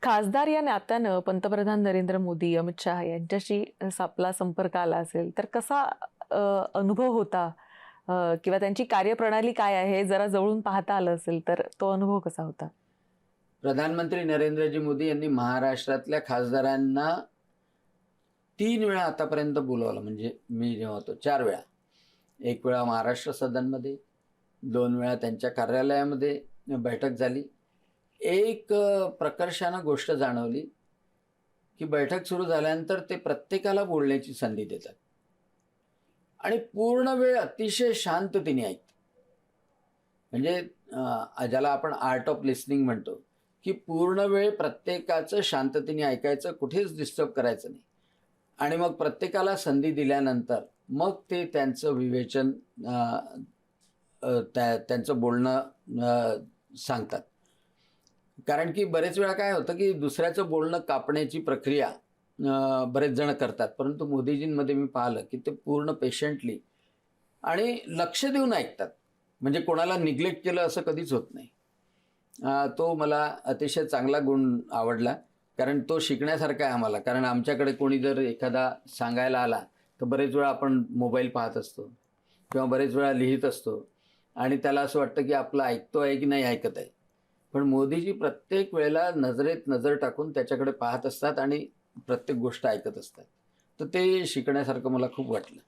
खासदार या नात्यानं पंतप्रधान नरेंद्र मोदी, अमित शहा यांच्याशी आपला संपर्क आला असेल, तर कसा अनुभव होता? किंवा त्यांची कार्यप्रणाली काय आहे, हे जरा जवळून पाहता आलं असेल, तर तो अनुभव कसा होता? प्रधानमंत्री नरेंद्रजी मोदी यांनी महाराष्ट्रातल्या खासदारांना 3 वेळा आतापर्यंत बोलावलं. म्हणजे मी जेव्हा होतो 4 वेळा. 1 वेळा महाराष्ट्र सदनमध्ये, 2 वेळा त्यांच्या कार्यालयामध्ये बैठक झाली. एक प्रकर्षानं गोष्ट जाणवली, की बैठक सुरू झाल्यानंतर ते प्रत्येकाला बोलण्याची संधी देतात आणि पूर्ण वेळ अतिशय शांततेने ऐकतात. म्हणजे ज्याला आपण आर्ट ऑफ लिसनिंग म्हणतो, की पूर्ण वेळ प्रत्येकाचं शांततेने ऐकायचं, कुठेच डिस्टर्ब करायचं नाही. आणि मग प्रत्येकाला संधी दिल्यानंतर मग ते त्यांचं विवेचन त्यांचं बोलणं सांगतात. कारण की बरेच वेळा काय होतं, की दुसऱ्याचं बोलणं कापण्याची प्रक्रिया बरेच जण करतात. परंतु मोदीजींमध्ये मी पाहिलं, की ते पूर्ण पेशंटली आणि लक्ष देऊन ऐकतात. म्हणजे कोणाला निग्लेक्ट केलं असं कधीच होत नाही. तो मला अतिशय चांगला गुण आवडला. कारण तो शिकण्यासारखा आहे आम्हाला. कारण आमच्याकडे कोणी जर एखादा सांगायला आला, तर बरेच वेळा आपण मोबाईल पाहत असतो किंवा बरेच वेळा लिहित असतो आणि त्याला असं वाटतं, की आपलं ऐकतो आहे की नाही ऐकत आहे. पण मोदीजी प्रत्येक वेळेला नजरेत नजर टाकून त्याच्याकडे पाहत असतात आणि प्रत्येक गोष्ट ऐकत असतात. तर ते शिकण्यासारखं मला खूप वाटलं.